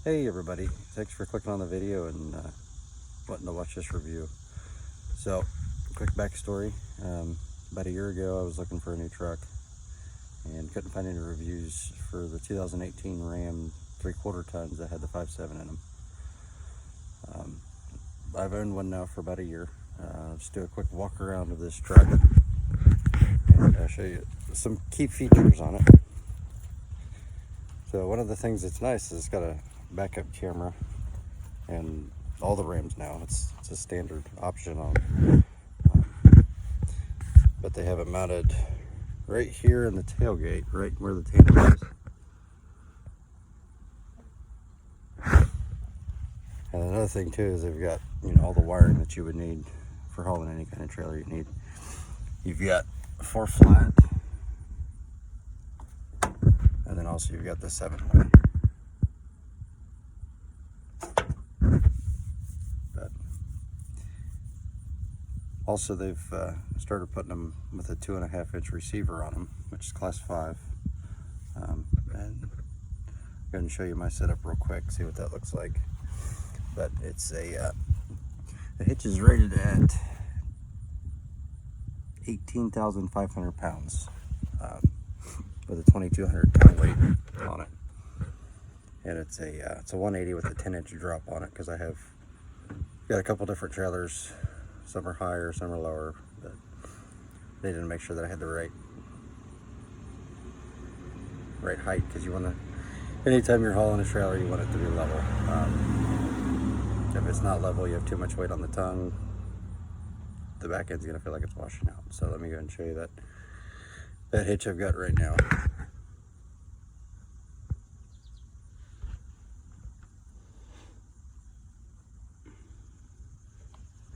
Hey everybody, thanks for clicking on the video and wanting to watch this review. So, quick backstory. About a year ago I was looking for a new truck and couldn't find any reviews for the 2018 Ram 3/4 tons that had the 5.7 in them. I've owned one now for about a year. Just do a quick walk around of this truck and I'll show you some key features on it. So one of the things that's nice is it's got a backup camera, and all the Rams now, it's a standard option on. But they have it mounted right here in the tailgate, right where the tandem is. And another thing too is they've got, all the wiring that you would need for hauling any kind of trailer you need. You've got 4 flat, and then also you've got the 7-way. But also they've started putting them with a 2.5-inch receiver on them, which is class 5. And I'm going to show you my setup real quick, see what that looks like. But it's the hitch is rated at 18,500 pounds with a 2,200 ton weight on it, and it's a 180 with a 10-inch drop on it, because I have got a couple different trailers. Some are higher, some are lower, but they didn't make sure that I had the right height, because you want to, anytime you're hauling a trailer, you want it to be level. If it's not level, you have too much weight on the tongue, the back end's gonna feel like it's washing out. So let me go and show you that hitch I've got right now.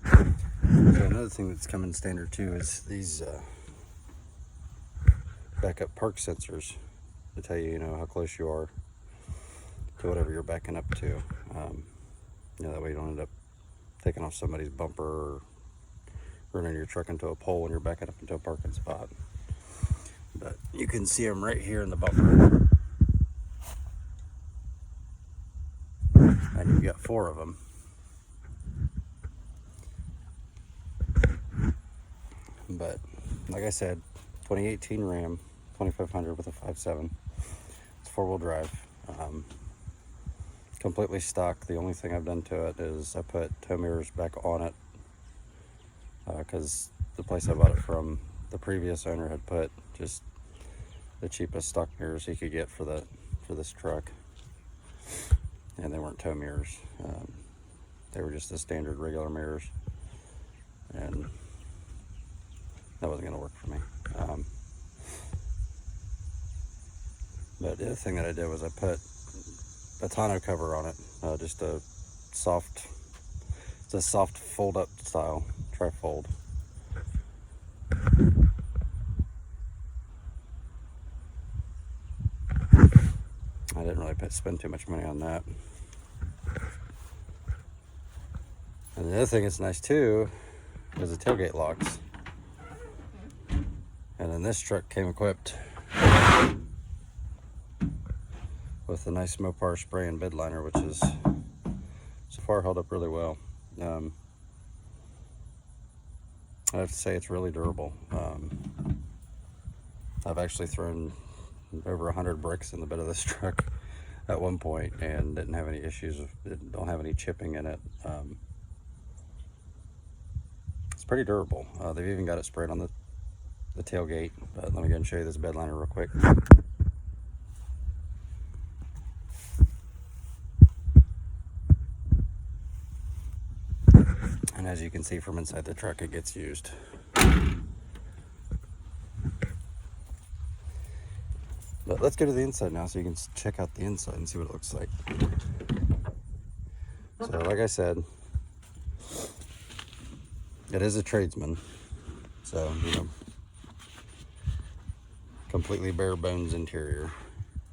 So another thing that's coming standard too is these backup park sensors to tell you, how close you are to whatever you're backing up to. That way you don't end up taking off somebody's bumper or running your truck into a pole when you're backing up into a parking spot. But you can see them right here in the bumper, and you've got 4 of them. But like I said, 2018 Ram 2500 with a 5.7. It's 4-wheel drive. Completely stock. The only thing I've done to it is I put tow mirrors back on it, because the place I bought it from, the previous owner had put just the cheapest stock mirrors he could get for this truck, and they weren't tow mirrors. They were just the standard regular mirrors, and that wasn't going to work for me. But the other thing that I did was I put a tonneau cover on it, just a soft fold up style tri-fold. I didn't really spend too much money on that. And the other thing that's nice too is the tailgate locks. And then this truck came equipped with a nice Mopar spray and bed liner, which is so far held up really well. I have to say it's really durable. I've actually thrown over 100 bricks in the bed of this truck at one point and didn't have any issues. Don't have any chipping in it. It's pretty durable. They've even got it sprayed on the tailgate. But let me go and show you this bed liner real quick. And as you can see from inside the truck, it gets used. But let's go to the inside now so you can check out the inside and see what it looks like. So like I said, it is a Tradesman. So, completely bare bones interior.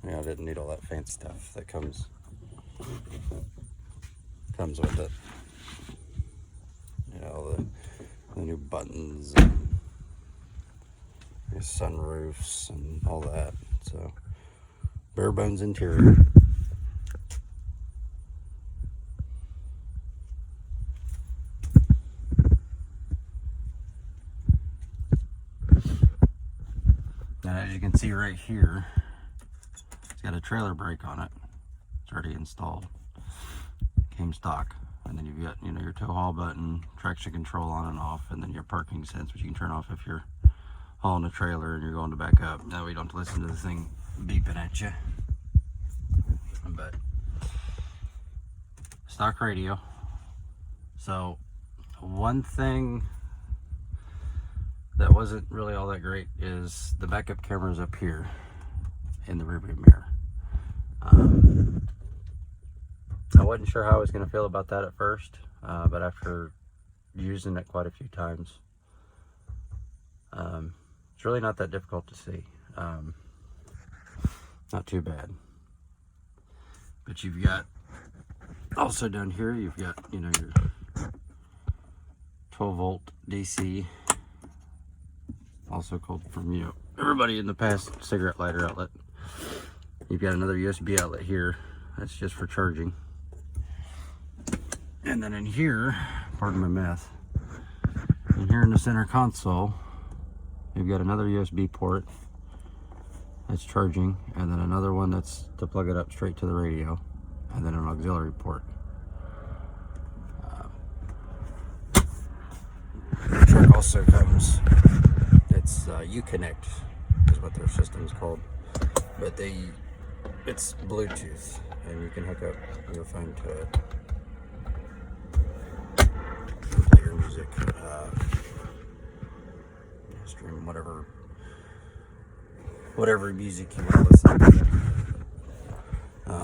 I didn't need all that fancy stuff that comes with it. The new buttons and sunroofs and all that. So bare bones interior. see right here, it's got a trailer brake on it. It's already installed. Came stock. And then you've got, you know, your tow haul button, traction control on and off, and then your parking sense, which you can turn off if you're hauling a trailer and you're going to back up. That way you don't have to listen to the thing beeping at you. But stock radio. So one thing that wasn't really all that great is the backup camera's up here in the rearview mirror. I wasn't sure how I was going to feel about that at first, but after using it quite a few times, it's really not that difficult to see. Not too bad. But you've got also down here, you've got, you know, your 12 volt DC, also called from, you know, everybody in the past, cigarette lighter outlet. You've got another USB outlet here. That's just for charging. And then in here, pardon my mess, in here in the center console, you've got another USB port that's charging, and then another one that's to plug it up straight to the radio, and then an auxiliary port. The truck also comes, it's Uconnect is what their system's called, but it's Bluetooth, and you can hook up your phone to it. Play your music, stream whatever music you want to listen to.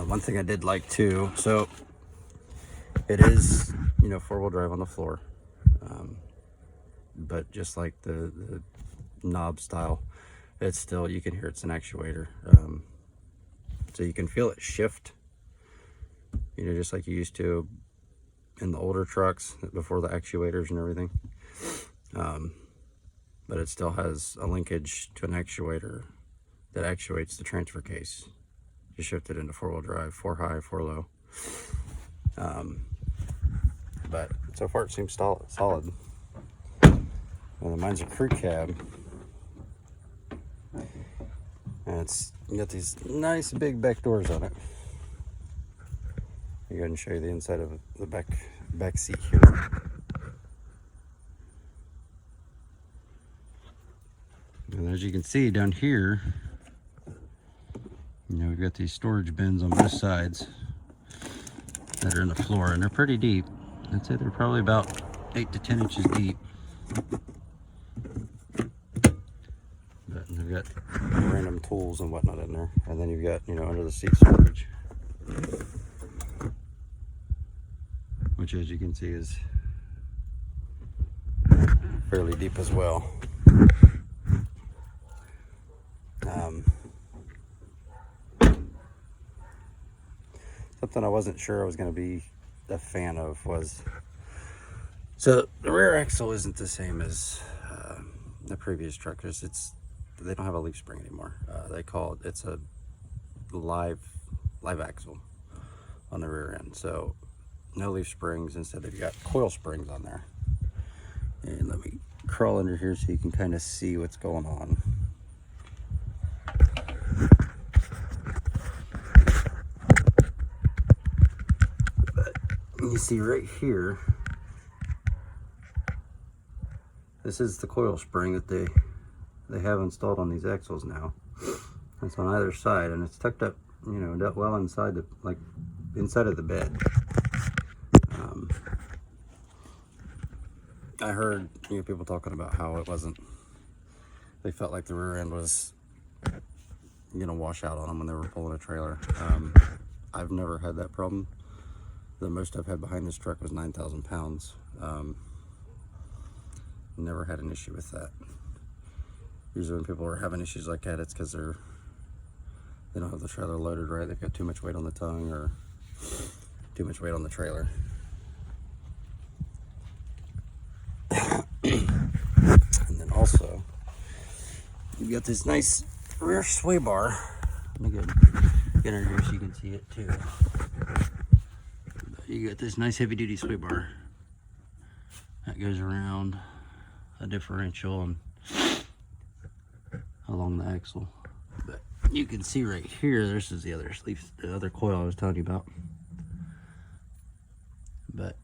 One thing I did like too, so it is, you know, 4-wheel drive on the floor, but just like the knob style, it's still, you can hear it's an actuator, so you can feel it shift, you know, just like you used to in the older trucks before the actuators and everything. But it still has a linkage to an actuator that actuates the transfer case. You shift it into 4-wheel drive, 4 high, 4 low. But so far it seems solid. And then mine's a crew cab. And it's got these nice big back doors on it. I'll go ahead and show you the inside of the back seat here. And as you can see down here, you know, we've got these storage bins on both sides that are in the floor, and they're pretty deep. I'd say they're probably about 8 to 10 inches deep. But they've got random tools and whatnot in there. And then you've got, you know, under the seat storage, which as you can see is fairly deep as well. Something I wasn't sure I was going to be a fan of was, so the rear axle isn't the same as the previous truckers. They don't have a leaf spring anymore. They call it, it's a live axle on the rear end. So no leaf springs, instead they've got coil springs on there. And let me crawl under here so you can kind of see what's going on. You see right here, this is the coil spring that they have installed on these axles now. It's on either side, and it's tucked up, you know, well inside inside of the bed. I heard, you know, people talking about how they felt like the rear end was gonna wash out on them when they were pulling a trailer. I've never had that problem. The most I've had behind this truck was 9,000 pounds. Never had an issue with that. Usually when people are having issues like that, it's because they don't have the trailer loaded right. They've got too much weight on the tongue or too much weight on the trailer. And then also, you've got this nice rear sway bar. Let me get under here so you can see it too. You got this nice heavy duty sway bar that goes around a differential and along the axle. you can see right here, this is the other sleeve, the other coil I was telling you about. But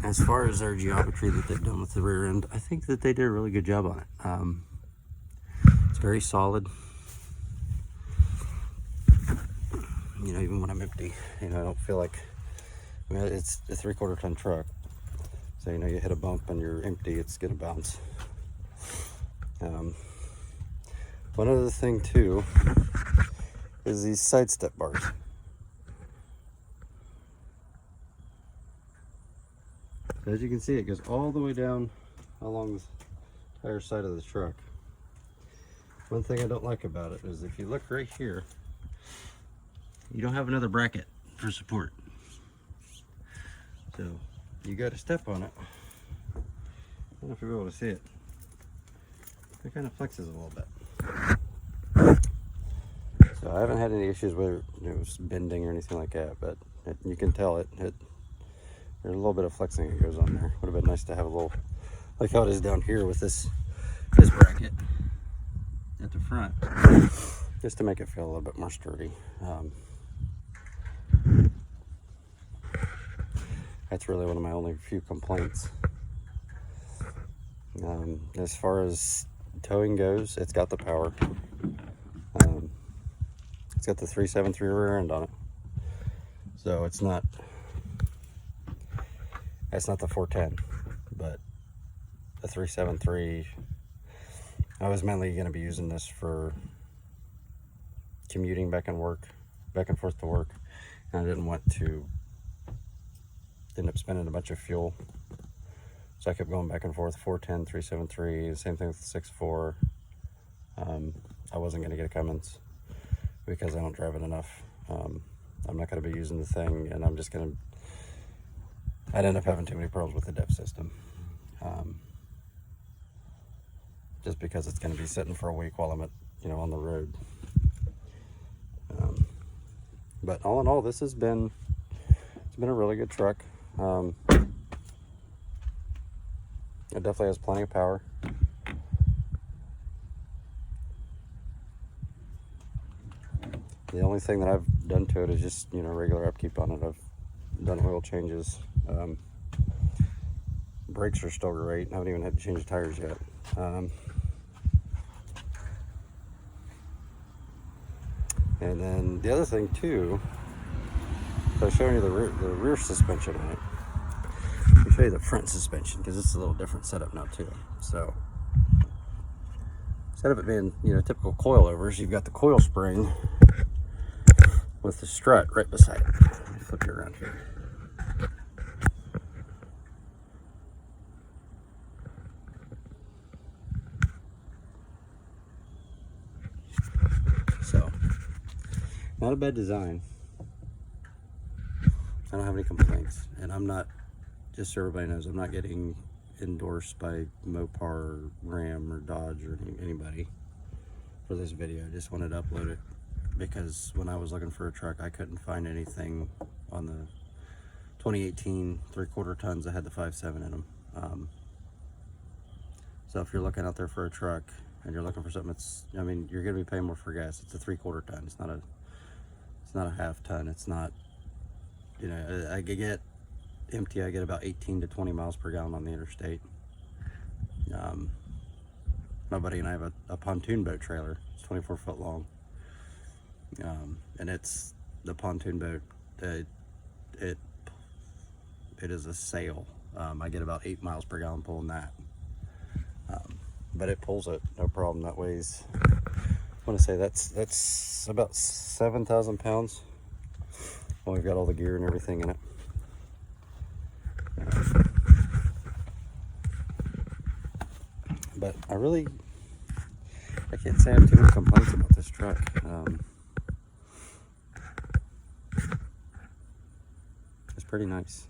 as far as their geometry that they've done with the rear end, I think that they did a really good job on it. It's very solid. You know, even when I'm empty, you know, I don't feel like, I mean, it's a 3/4 ton truck. So, you know, you hit a bump and you're empty, it's gonna bounce. One other thing too is these side step bars. So as you can see, it goes all the way down along the entire side of the truck. One thing I don't like about it is if you look right here, you don't have another bracket for support. So you got to step on it. I don't know if you'll be able to see it. It kind of flexes a little bit. So I haven't had any issues with it was bending or anything like that, but you can tell there's a little bit of flexing that goes on there. Would have been nice to have a little, like how it is down here with this bracket at the front, just to make it feel a little bit more sturdy. That's really one of my only few complaints. As far as towing goes, it's got the power. It's got the 373 rear end on it, so it's not the 410, but the 373. I was mainly going to be using this for commuting back and forth to work, and I didn't want to end up spending a bunch of fuel, so I kept going back and forth. 410, 373, same thing with the 6.4. I wasn't going to get a Cummins because I don't drive it enough. I'm not going to be using the thing, and I'd end up having too many problems with the DEF system, just because it's going to be sitting for a week while I'm on the road. But all in all, it's been a really good truck. It definitely has plenty of power. The only thing that I've done to it is just, regular upkeep on it. I've done oil changes. Brakes are still great. I haven't even had to change the tires yet. And then the other thing too, so I was showing you the rear suspension on it. Let me show you the front suspension because it's a little different setup now too. So instead of it being, typical coilovers, you've got the coil spring with the strut right beside it. Let me flip you around here. So, not a bad design. I don't have any complaints, and I'm not, just so everybody knows, I'm not getting endorsed by Mopar, Ram, or Dodge, or anybody for this video. I just wanted to upload it because when I was looking for a truck, I couldn't find anything on the 2018 3/4 tons that had the 5.7 in them. So if you're looking out there for a truck and you're looking for something you're going to be paying more for gas. It's a 3/4 ton. It's not a half ton. It's not, I could get empty. I get about 18 to 20 miles per gallon on the interstate. My buddy and I have a pontoon boat trailer. It's 24 foot long. And it's the pontoon boat. It is a sail. I get about 8 miles per gallon pulling that. But it pulls it no problem. That weighs, I want to say that's about 7,000 pounds. Well, we've got all the gear and everything in it. But I can't say I have too many complaints about this truck. It's pretty nice.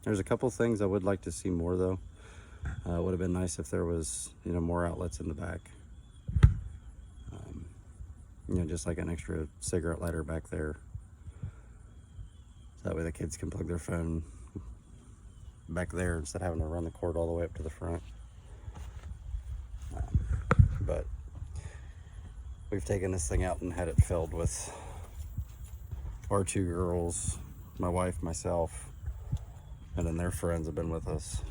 There's a couple things I would like to see more though. It would have been nice if there was, more outlets in the back. Just like an extra cigarette lighter back there. So that way the kids can plug their phone back there instead of having to run the cord all the way up to the front. But we've taken this thing out and had it filled with our 2 girls, my wife, myself, and then their friends have been with us.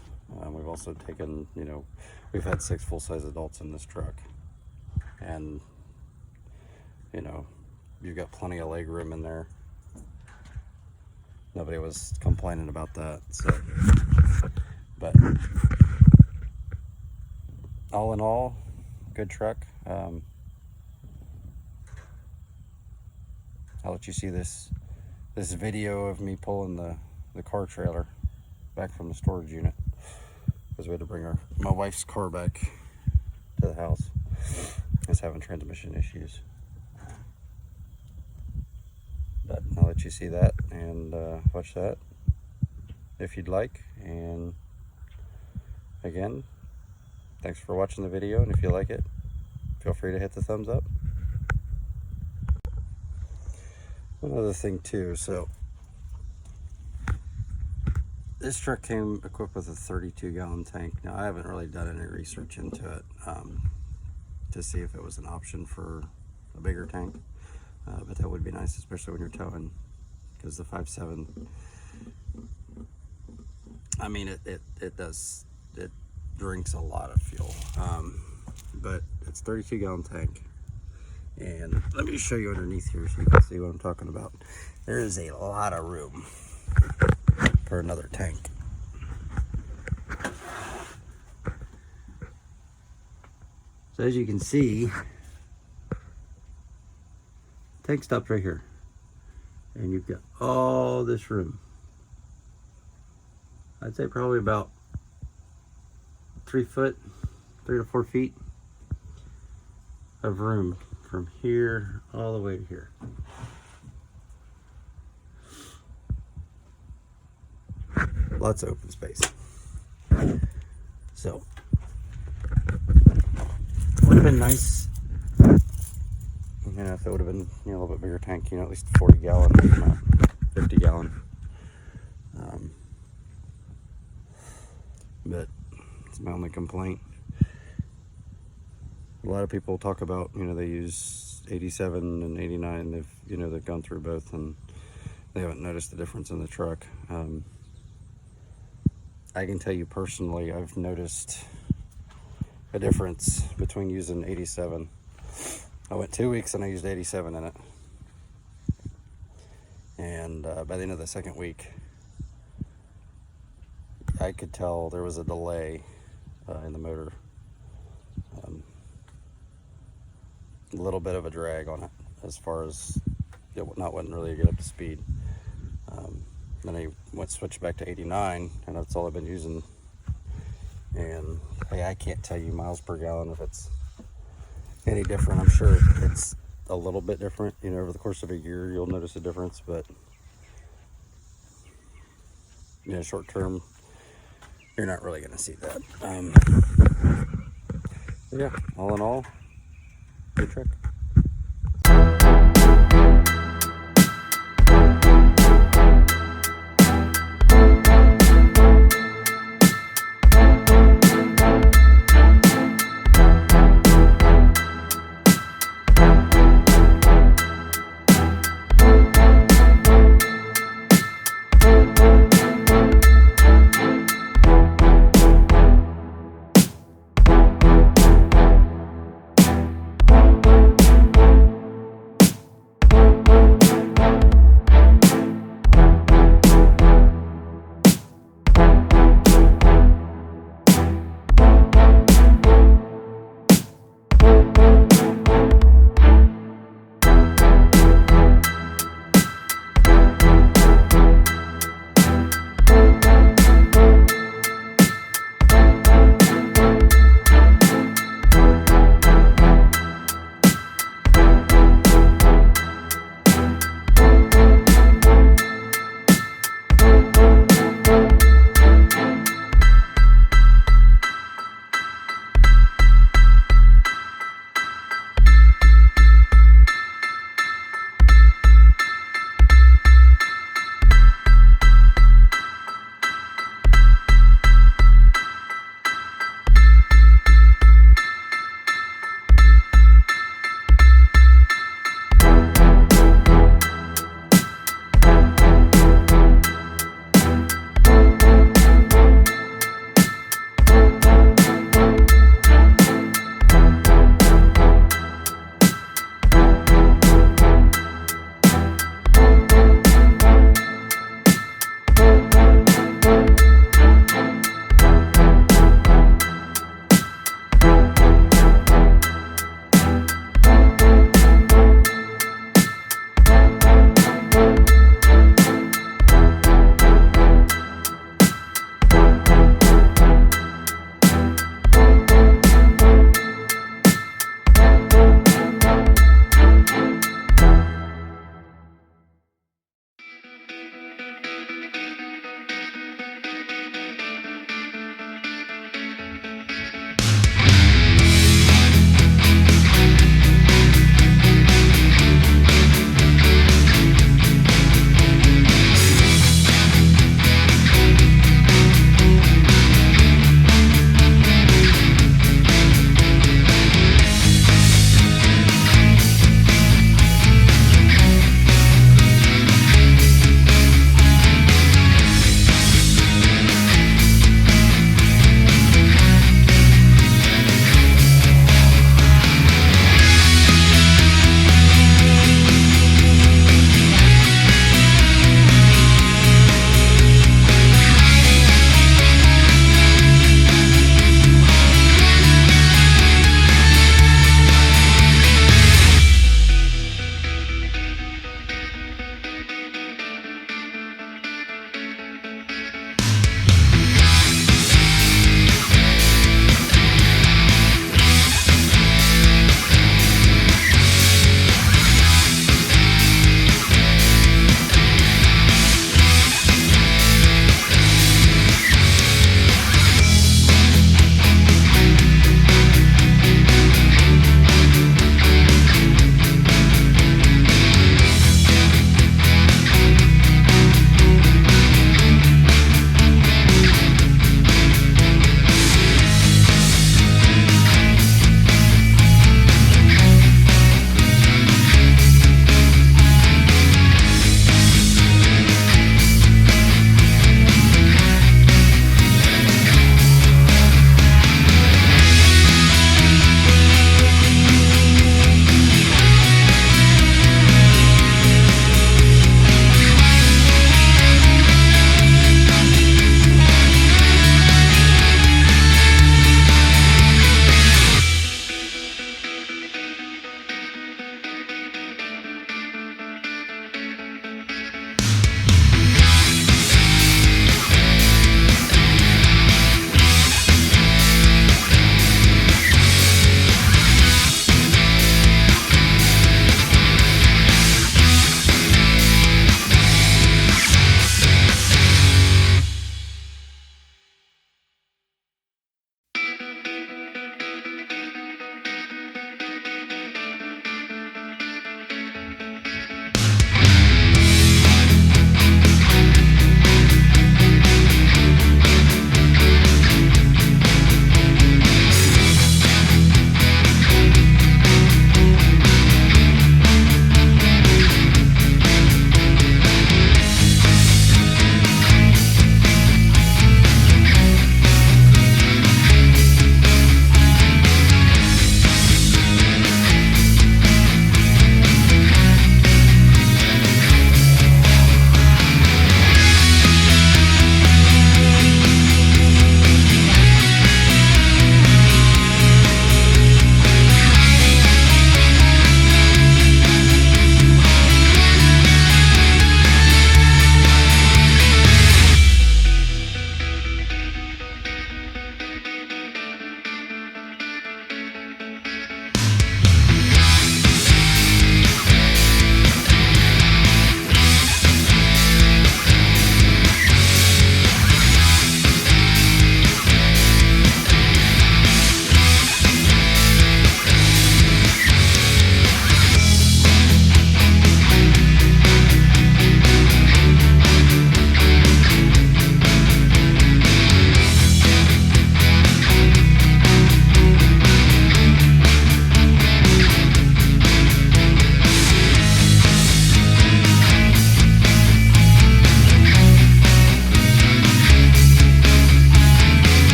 We've also taken, we've had 6 full-size adults in this truck. And, you've got plenty of leg room in there. Nobody was complaining about that. So, but all in all, good truck. I'll let you see this video of me pulling the car trailer back from the storage unit, because we had to bring my wife's car back to the house. It's having transmission issues. But I'll let you see that and watch that if you'd like. And again, thanks for watching the video, and if you like it, feel free to hit the thumbs up. One other thing too, so this truck came equipped with a 32-gallon tank. Now, I haven't really done any research into it to see if it was an option for a bigger tank, but that would be nice, especially when you're towing, because the 5.7, I mean, it drinks a lot of fuel, but it's 32-gallon tank. And let me show you underneath here so you can see what I'm talking about. There is a lot of room for another tank. So as you can see, tank stops right here, and you've got all this room. I'd say probably about 3 to 4 feet of room from here all the way to here. Lots of open space. So would have been nice, if it would have been a little bit bigger tank, at least 40 gallon, not 50 gallon. But it's my only complaint. A lot of people talk about, they use 87 and 89. They've gone through both, and they haven't noticed the difference in the truck. I can tell you personally, I've noticed a difference between using 87. I went 2 weeks and I used 87 in it. And by the end of the second week, I could tell there was a delay in the motor. A little bit of a drag on it, as far as it wasn't really get up to speed. Then I switched back to 89, and that's all I've been using. And hey, I can't tell you miles per gallon if it's any different. I'm sure it's a little bit different. Over the course of a year, you'll notice a difference, but short term, you're not really going to see that. Yeah, all in all, good truck.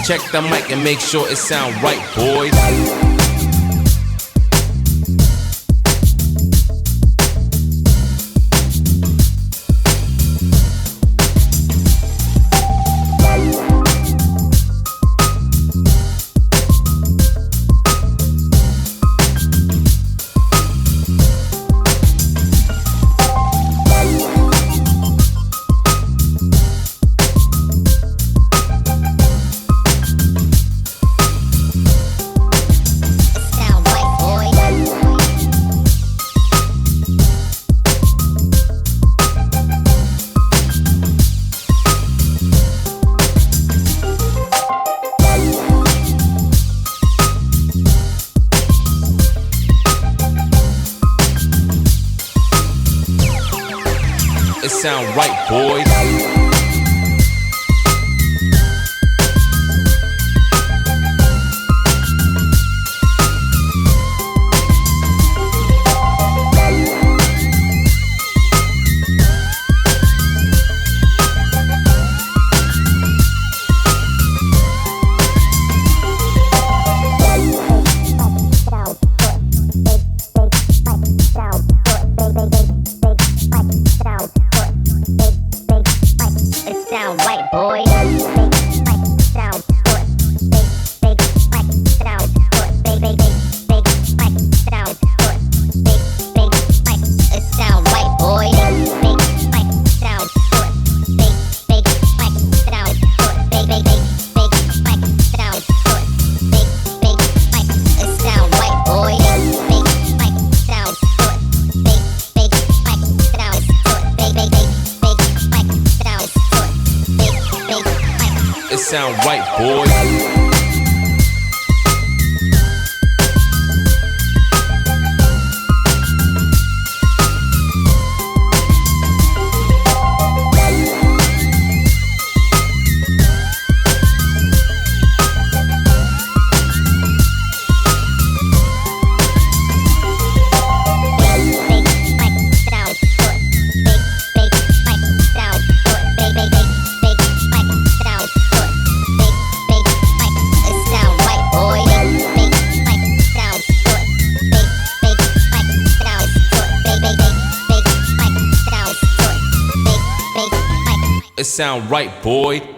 Check the mic and make sure it sound right, boys. It sound right, boys. Sound right, boy. Sound good. Big sound good. Big sound good. Big it sound right, boy. Big sound good. Big sound good. Big sound good. Big it sound right, boy. Big sound good. Big sound good. Big sound good. It sound right, boys. It sound right, boy.